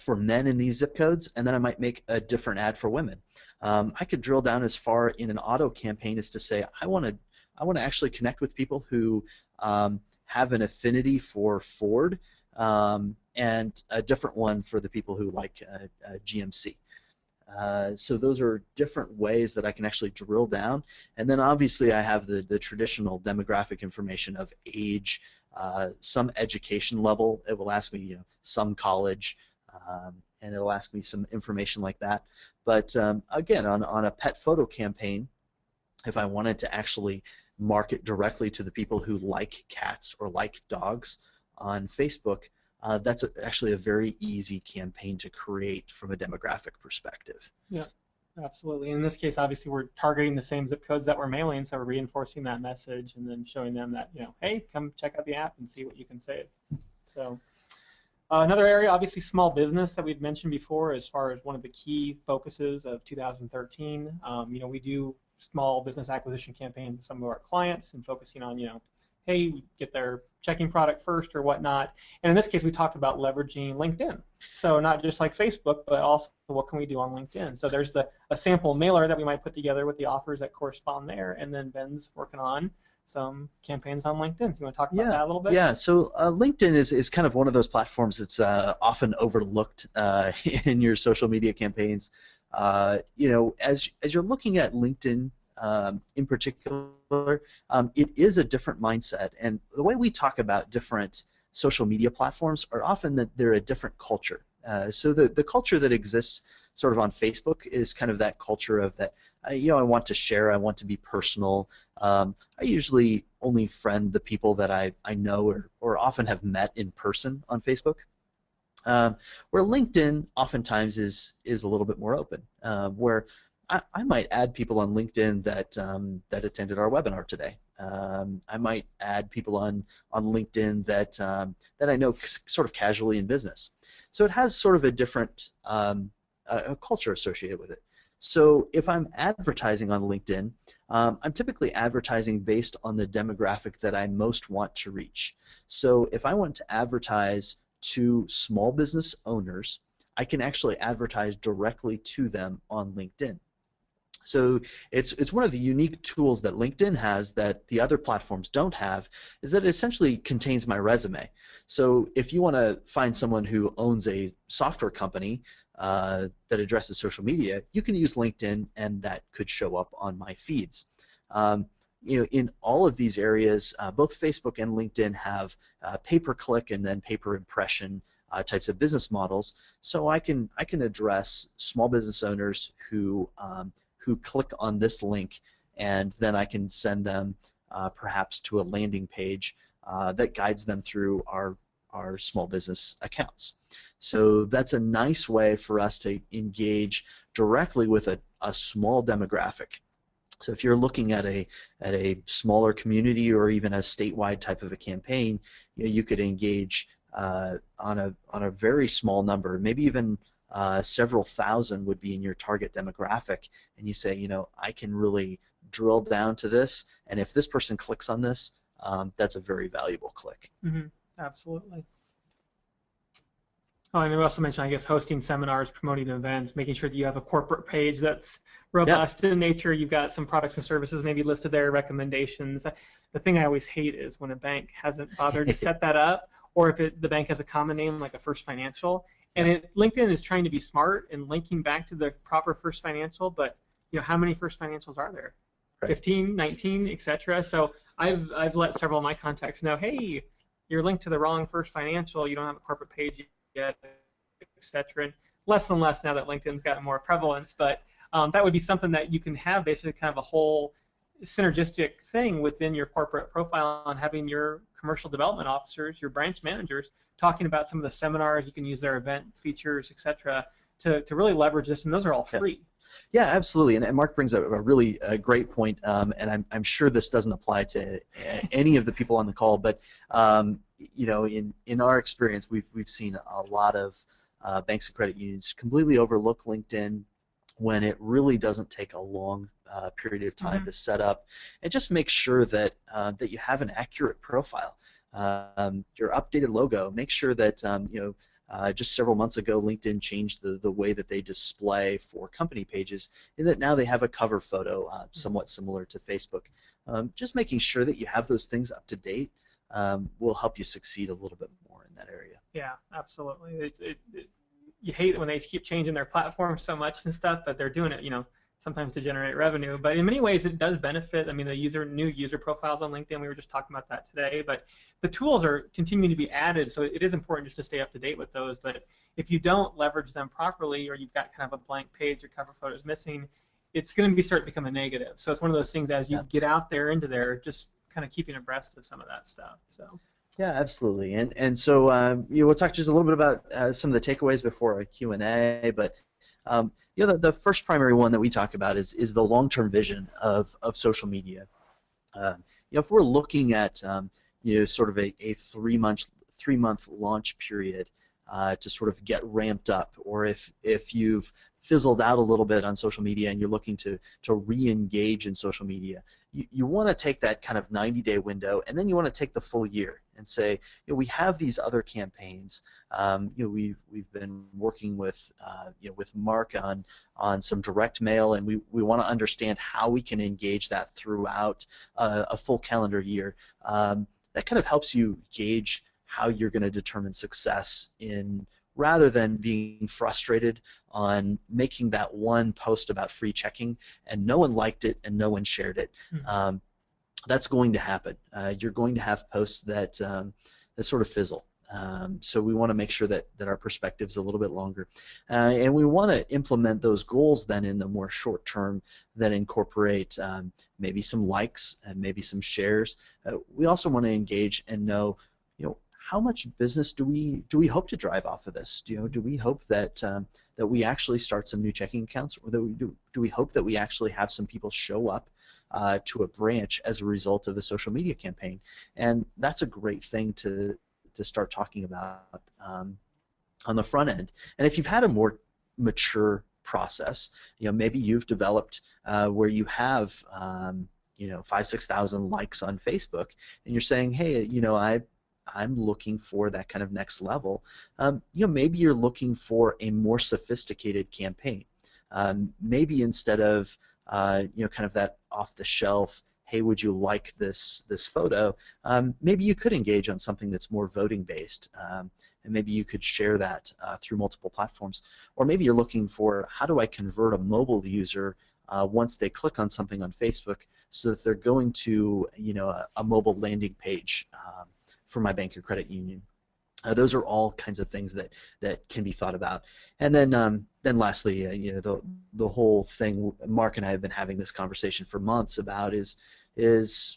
men in these zip codes, and then I might make a different ad for women. I could drill down as far in an auto campaign as to say I want to actually connect with people who have an affinity for Ford, and a different one for the people who like GMC. So those are different ways that I can actually drill down, and then obviously I have the traditional demographic information of age, some education level. It will ask me, some college, and it'll ask me some information like that. But again, on a pet photo campaign, if I wanted to actually market directly to the people who like cats or like dogs on Facebook, that's actually a very easy campaign to create from a demographic perspective. Yeah, absolutely. In this case, obviously, we're targeting the same zip codes that we're mailing, so we're reinforcing that message and then showing them that, hey, come check out the app and see what you can save. So another area, obviously, small business that we'd mentioned before as far as one of the key focuses of 2013. We do small business acquisition campaigns with some of our clients and focusing on, hey, get their checking product first or whatnot. And in this case, we talked about leveraging LinkedIn. So not just like Facebook, but also what can we do on LinkedIn. So there's a sample mailer that we might put together with the offers that correspond there, and then Ben's working on some campaigns on LinkedIn. So you want to talk about that a little bit? Yeah, so LinkedIn is kind of one of those platforms that's often overlooked in your social media campaigns. As you're looking at LinkedIn, in particular, it is a different mindset, and the way we talk about different social media platforms are often that they're a different culture. So the culture that exists sort of on Facebook is kind of that culture of that, I want to share, I want to be personal. I usually only friend the people that I know or often have met in person on Facebook. Where LinkedIn oftentimes is a little bit more open, where I might add people on LinkedIn that attended our webinar today. I might add people on LinkedIn that I know sort of casually in business. So it has sort of a different a culture associated with it. So if I'm advertising on LinkedIn, I'm typically advertising based on the demographic that I most want to reach. So if I want to advertise to small business owners, I can actually advertise directly to them on LinkedIn. So it's one of the unique tools that LinkedIn has that the other platforms don't have, is that it essentially contains my resume. So if you want to find someone who owns a software company that addresses social media, you can use LinkedIn, and that could show up on my feeds. In all of these areas, both Facebook and LinkedIn have pay-per-click and then pay-per-impression types of business models. So I can address small business owners who click on this link, and then I can send them perhaps to a landing page that guides them through our small business accounts. So that's a nice way for us to engage directly with a small demographic. So if you're looking at a smaller community or even a statewide type of a campaign, you could engage on a very small number, maybe even several thousand would be in your target demographic, and you say, I can really drill down to this, and if this person clicks on this, that's a very valuable click. Mm-hmm. Absolutely. Oh, and we also mentioned, I guess, hosting seminars, promoting events, making sure that you have a corporate page that's robust in nature. You've got some products and services maybe listed there, recommendations. The thing I always hate is when a bank hasn't bothered to set that up, or if the bank has a common name like a First Financial. And LinkedIn is trying to be smart and linking back to the proper First Financial, but how many First Financials are there? Right. 15, 19, etc. So I've let several of my contacts know, hey, you're linked to the wrong First Financial. You don't have a corporate page yet, etc. And less and less now that LinkedIn's gotten more prevalence, but that would be something that you can have basically kind of a whole synergistic thing within your corporate profile on having your commercial development officers, your branch managers, talking about some of the seminars. You can use their event features, etc., to really leverage this, and those are all free. Yeah, absolutely. And Mark brings up a really great point, and I'm sure this doesn't apply to any of the people on the call, but in our experience, we've seen a lot of banks and credit unions completely overlook LinkedIn when it really doesn't take a long period of time to set up, and just make sure that that you have an accurate profile. Your updated logo. Make sure that just several months ago, LinkedIn changed the way that they display for company pages, in that now they have a cover photo somewhat similar to Facebook. Just making sure that you have those things up to date will help you succeed a little bit more in that area. Yeah, absolutely. You hate it when they keep changing their platform so much and stuff, but they're doing it, sometimes to generate revenue. But in many ways, it does benefit. I mean, the new user profiles on LinkedIn, we were just talking about that today, but the tools are continuing to be added, so it is important just to stay up to date with those. But if you don't leverage them properly, or you've got kind of a blank page, your cover photo is missing, it's going to start to become a negative. So it's one of those things, as you get out there into there, just kind of keeping abreast of some of that stuff. So. Yeah, absolutely. And so we'll talk just a little bit about some of the takeaways before a Q&A, but the first primary one that we talk about is the long-term vision of social media. If we're looking at sort of a 3-month launch period to sort of get ramped up, or if you've fizzled out a little bit on social media and you're looking to re-engage in social media, you want to take that kind of 90-day window, and then you want to take the full year and say, we have these other campaigns. We've been working with Mark on some direct mail, and we want to understand how we can engage that throughout a full calendar year. That kind of helps you gauge how you're going to determine success rather than being frustrated on making that one post about free checking and no one liked it and no one shared it. That's going to happen. You're going to have posts that sort of fizzle. So we want to make sure that our perspective is a little bit longer. And we want to implement those goals then in the more short term that incorporate maybe some likes and maybe some shares. We also want to engage and know, how much business do we hope to drive off of this? Do we hope that that we actually start some new checking accounts, or do we hope that we actually have some people show up to a branch as a result of a social media campaign? And that's a great thing to start talking about on the front end. And if you've had a more mature process, maybe you've developed where you have 5,000-6,000 likes on Facebook, and you're saying, hey, I'm looking for that kind of next level. Maybe you're looking for a more sophisticated campaign. Maybe instead of kind of that off-the-shelf, hey, would you like this photo? Maybe you could engage on something that's more voting-based, and maybe you could share that through multiple platforms. Or maybe you're looking for, how do I convert a mobile user once they click on something on Facebook so that they're going to a mobile landing page for my bank or credit union. Those are all kinds of things that can be thought about. And then lastly, the whole thing Mark and I have been having this conversation for months about is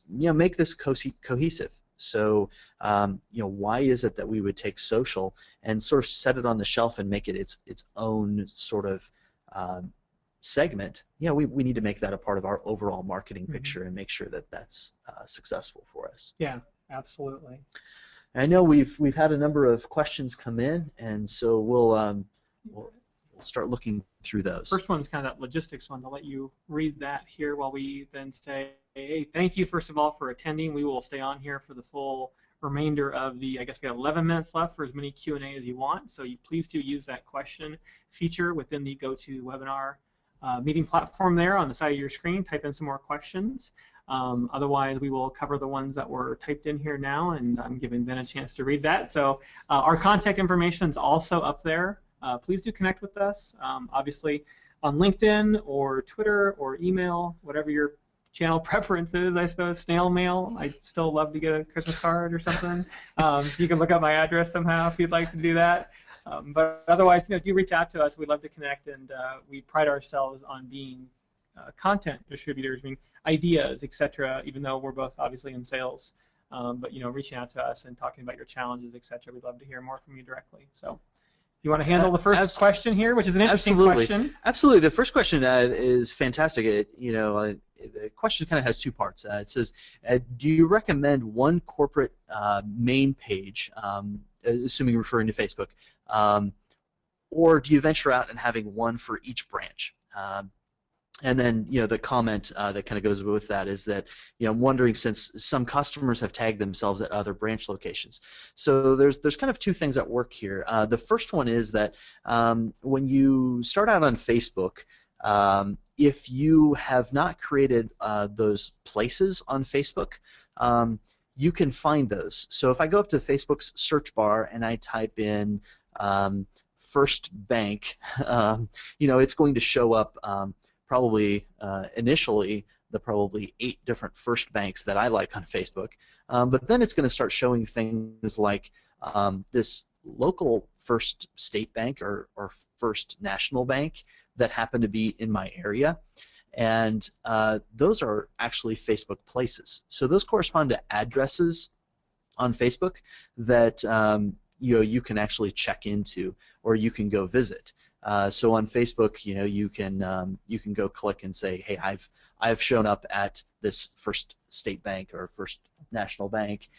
make this cohesive. So why is it that we would take social and sort of set it on the shelf and make it its own sort of segment? We need to make that a part of our overall marketing picture and make sure that that's successful for us. Yeah. Absolutely. I know we've had a number of questions come in, and so we'll start looking through those. First one's kind of that logistics one. I'll let you read that here while we then say, hey, thank you first of all for attending. We will stay on here for the full remainder of I guess we have 11 minutes left for as many Q&A as you want. So please do use that question feature within the GoToWebinar meeting platform there on the side of your screen. Type in some more questions. Otherwise, we will cover the ones that were typed in here now, and I'm giving Ben a chance to read that. So our contact information is also up there. Please do connect with us, obviously on LinkedIn or Twitter or email, whatever your channel preference is, I suppose. Snail mail. I'd still love to get a Christmas card or something. So you can look up my address somehow if you'd like to do that. But otherwise, do reach out to us. We'd love to connect, and we pride ourselves on being content distributors, being ideas, etc. Even though we're both obviously in sales, but reaching out to us and talking about your challenges, etc. We'd love to hear more from you directly. So, you want to handle the first question here, which is an interesting question? Absolutely. The first question is fantastic. The question kind of has two parts. It says, do you recommend one corporate main page, assuming referring to Facebook, or do you venture out and having one for each branch? And then, the comment that kind of goes with that is that, I'm wondering, since some customers have tagged themselves at other branch locations. So there's kind of two things at work here. The first one is that when you start out on Facebook, if you have not created those places on Facebook, you can find those. So if I go up to Facebook's search bar and I type in First Bank, it's going to show up probably initially the probably 8 different First Banks that I like on Facebook, but then it's going to start showing things like this local First State Bank or First National Bank that happen to be in my area, and those are actually Facebook places. So those correspond to addresses on Facebook that you can actually check into or you can go visit. So on Facebook, you can go click and say, hey, I've shown up at this First State Bank or First National Bank.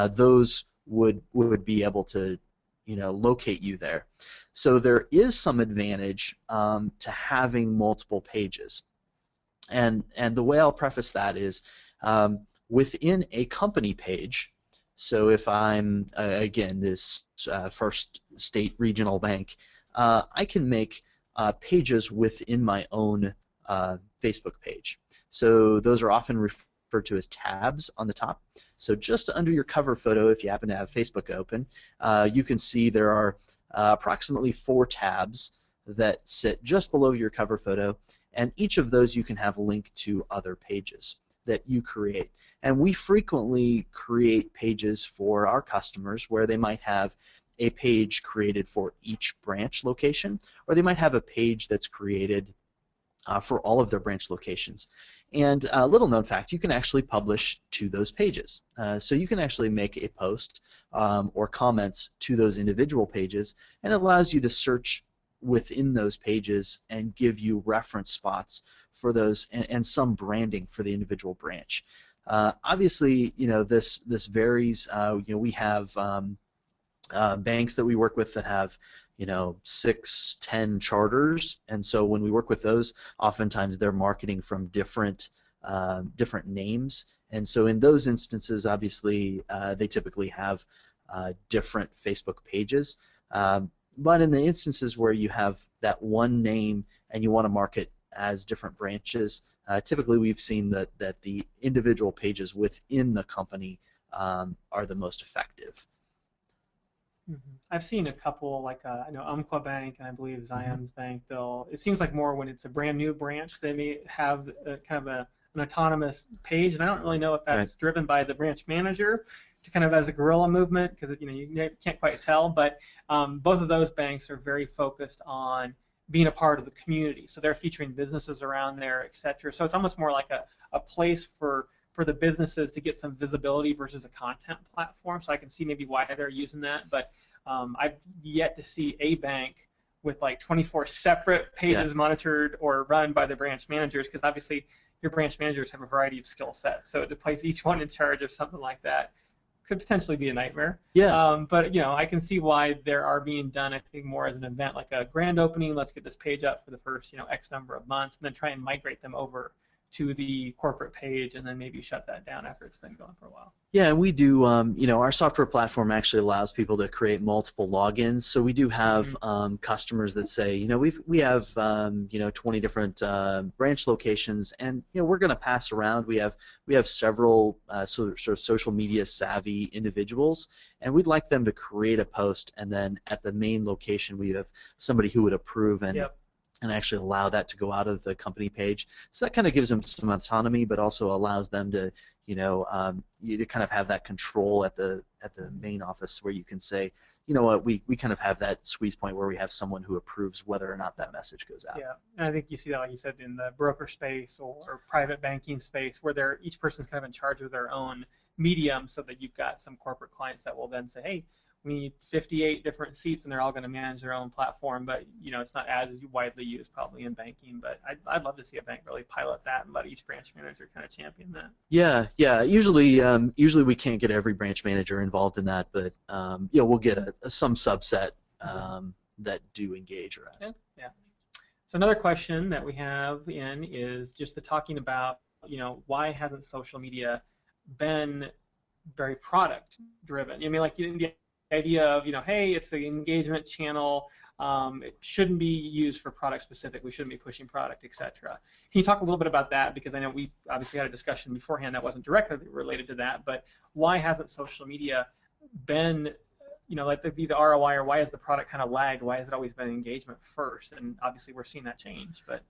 Those would be able to locate you there. So there is some advantage to having multiple pages, and the way I'll preface that is within a company page. So if I'm again this First State Regional Bank, I can make pages within my own Facebook page. So those are often referred to as tabs on the top. So just under your cover photo, if you happen to have Facebook open, you can see there are approximately 4 tabs that sit just below your cover photo, and each of those you can have linked to other pages that you create. And we frequently create pages for our customers where they might have a page created for each branch location, or they might have a page that's created for all of their branch locations. And a little known fact, you can actually publish to those pages. So you can actually make a post or comments to those individual pages, and it allows you to search within those pages and give you reference spots for those and some branding for the individual branch. Obviously, this varies. We have banks that we work with that have 6, 10 charters, and so when we work with those, oftentimes they're marketing from different names, and so in those instances, obviously they typically have different Facebook pages. But in the instances where you have that one name and you want to market as different branches, typically we've seen that the individual pages within the company are the most effective. I've seen a couple, like I know Umpqua Bank and I believe Zions Bank. It seems like more when it's a brand new branch, they may have kind of an autonomous page, and I don't really know if that's driven by the branch manager to kind of as a guerrilla movement, because you can't quite tell. But both of those banks are very focused on being a part of the community, so they're featuring businesses around there, etc. So it's almost more like a place for the businesses to get some visibility versus a content platform. So I can see maybe why they're using that, but I've yet to see a bank with like 24 separate pages monitored or run by the branch managers, because obviously your branch managers have a variety of skill sets. So to place each one in charge of something like that could potentially be a nightmare. But I can see why there are being done, I think, more as an event, like a grand opening. Let's get this page up for the first X number of months, and then try and migrate them over to the corporate page and then maybe shut that down after it's been going for a while. Yeah, and we do, our software platform actually allows people to create multiple logins. So we do have customers that say, we have, 20 different branch locations, and we're going to pass around. We have several sort of social media savvy individuals, and we'd like them to create a post, and then at the main location we have somebody who would approve and actually allow that to go out of the company page. So that kind of gives them some autonomy, but also allows them to, you to kind of have that control at the main office where you can say, you know what, we kind of have that squeeze point where we have someone who approves whether or not that message goes out. Yeah, and I think you see that, like you said, in the broker space or private banking space, where each person's kind of in charge of their own medium, so that you've got some corporate clients that will then say, hey, we need 58 different seats, and they're all going to manage their own platform, but it's not as widely used probably in banking. But I'd love to see a bank really pilot that and let each branch manager kind of champion that. Yeah. Usually we can't get every branch manager involved in that, but we'll get some subset that do engage or ask. Yeah. So another question that we have in is just talking about why hasn't social media been very product driven? I mean, like the idea of hey, it's an engagement channel, it shouldn't be used for product specific, we shouldn't be pushing product, etc. Can you talk a little bit about that, because I know we obviously had a discussion beforehand that wasn't directly related to that, but why hasn't social media been like the ROI, or why has the product kind of lagged? Why has it always been engagement first? And obviously we're seeing that change. But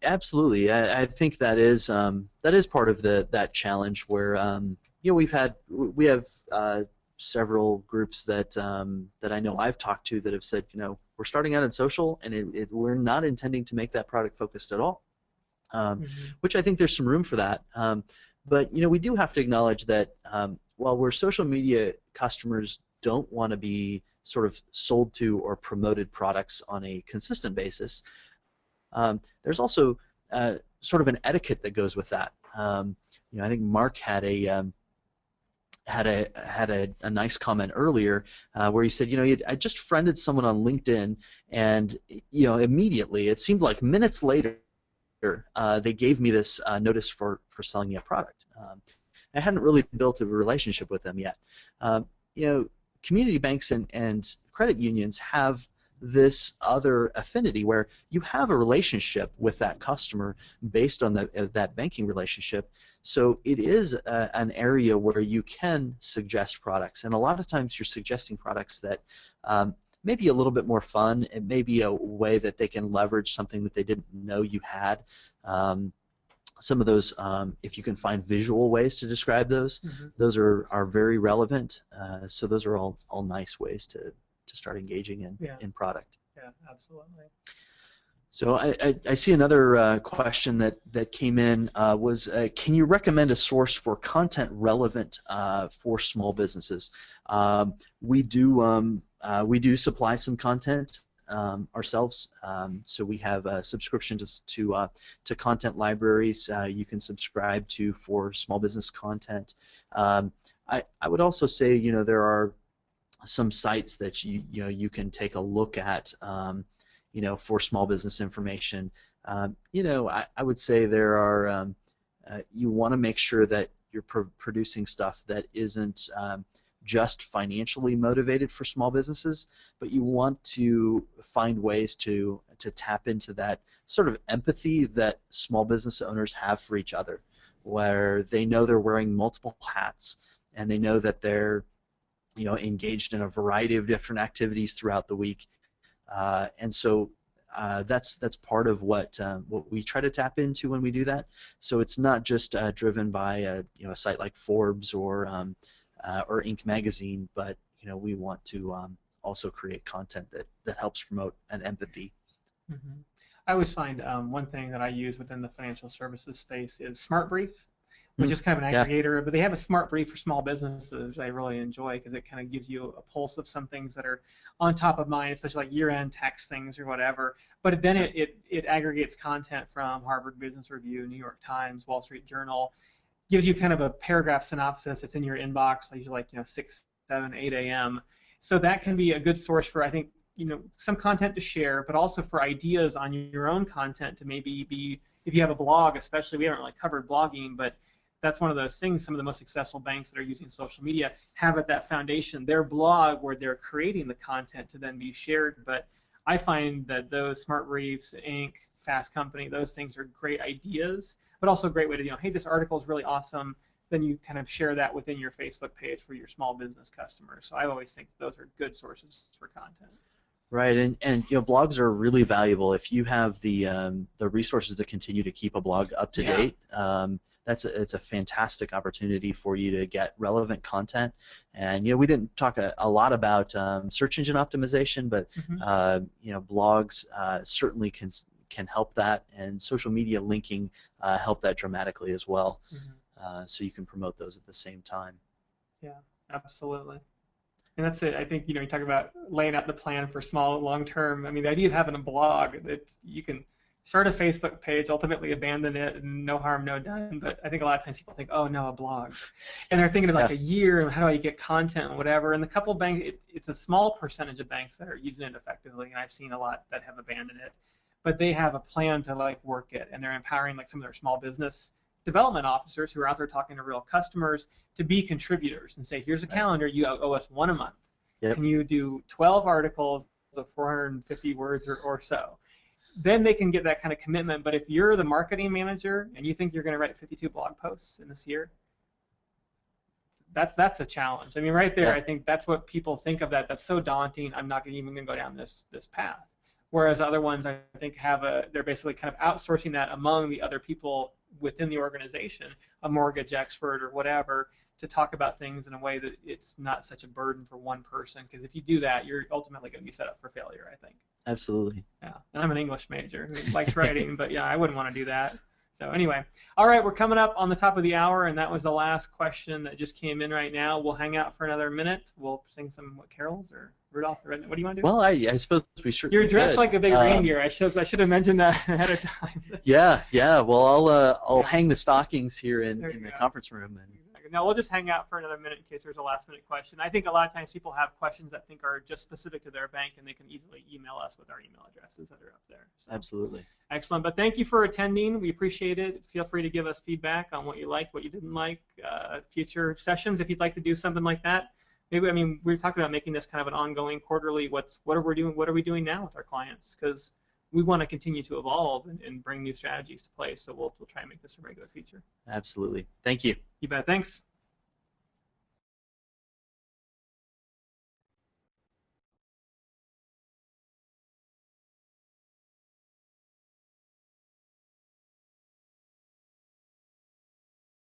absolutely, I think that is part of that challenge where we have several groups that I know I've talked to that have said, we're starting out in social, and we're not intending to make that product focused at all, which I think there's some room for that. But we do have to acknowledge that while we're social media customers don't want to be sort of sold to or promoted products on a consistent basis, there's also sort of an etiquette that goes with that. I think Mark had a nice comment earlier where he said, I just friended someone on LinkedIn, and immediately, it seemed like minutes later, they gave me this notice for selling me a product. I hadn't really built a relationship with them yet. Community banks and credit unions have this other affinity where you have a relationship with that customer based on that banking relationship. So it is an area where you can suggest products, and a lot of times you're suggesting products that may be a little bit more fun. It may be a way that they can leverage something that they didn't know you had. Some of those, if you can find visual ways to describe those, those are very relevant. So those are all nice ways to start engaging in product. Yeah, absolutely. So I see another question that came in was, can you recommend a source for content relevant for small businesses? We do supply some content ourselves. So we have subscriptions to content libraries you can subscribe to for small business content. I would also say there are some sites that you can take a look at for small business information. I would say there are you want to make sure that you're producing stuff that isn't just financially motivated for small businesses, but you want to find ways to tap into that sort of empathy that small business owners have for each other, where they know they're wearing multiple hats, and they know that they're engaged in a variety of different activities throughout the week, and so that's part of what we try to tap into when we do that. So it's not just driven by a site like Forbes or Inc. magazine, but we want to also create content that helps promote an empathy. I always find one thing that I use within the financial services space is SmartBrief, which is kind of an aggregator, but they have a SmartBrief for small businesses, which I really enjoy because it kind of gives you a pulse of some things that are on top of mind, especially like year-end tax things or whatever. But then it aggregates content from Harvard Business Review, New York Times, Wall Street Journal, gives you kind of a paragraph synopsis. It's in your inbox, usually like 6, 7, 8 a.m. So that can be a good source for, I think, some content to share, but also for ideas on your own content to maybe be, if you have a blog, especially, we haven't really covered blogging, but that's one of those things. Some of the most successful banks that are using social media have at that foundation their blog where they're creating the content to then be shared. But I find that those Smart Briefs, Inc., Fast Company, those things are great ideas, but also a great way to, hey, this article is really awesome. Then you kind of share that within your Facebook page for your small business customers. So I always think those are good sources for content. Right, and blogs are really valuable if you have the resources to continue to keep a blog up to date. It's a fantastic opportunity for you to get relevant content. And we didn't talk a lot about search engine optimization, but blogs certainly can help that, and social media linking help that dramatically as well. So you can promote those at the same time. Yeah, absolutely. And that's it. I think you talk about laying out the plan for small and long term. I mean, the idea of having a blog that you can start a Facebook page, ultimately abandon it, and no harm, no done. But I think a lot of times people think, oh no, a blog, and they're thinking of like a year and how do I get content and whatever. And the couple banks, it's a small percentage of banks that are using it effectively, and I've seen a lot that have abandoned it. But they have a plan to work it, and they're empowering some of their small business development officers who are out there talking to real customers to be contributors and say, here's a calendar, you owe us one a month. Yep. Can you do 12 articles of 450 words or so? Then they can get that kind of commitment. But if you're the marketing manager and you think you're going to write 52 blog posts in this year, that's a challenge. I mean, right there, I think that's what people think of that. That's so daunting. I'm not even going to go down this path. Whereas other ones, I think, they're basically kind of outsourcing that among the other people within the organization, a mortgage expert or whatever, to talk about things in a way that it's not such a burden for one person. Because if you do that, you're ultimately going to be set up for failure, I think. Absolutely. Yeah, and I'm an English major who likes writing, but I wouldn't want to do that. So anyway, all right, we're coming up on the top of the hour, and that was the last question that just came in right now. We'll hang out for another minute. We'll sing some carols or Rudolph the Red. What do you want to do? Well, I suppose we should. You're dressed like a big reindeer. I should have mentioned that ahead of time. Yeah. Well, I'll hang the stockings here in the conference room. And no, we'll just hang out for another minute in case there's a last-minute question. I think a lot of times people have questions that are just specific to their bank, and they can easily email us with our email addresses that are up there. So, absolutely. Excellent. But thank you for attending. We appreciate it. Feel free to give us feedback on what you liked, what you didn't like, future sessions if you'd like to do something like that. Maybe, we talked about making this kind of an ongoing quarterly. What are we doing now with our clients? Because we want to continue to evolve and bring new strategies to place. So we'll try and make this a regular feature. Absolutely. Thank you. You bet. Thanks.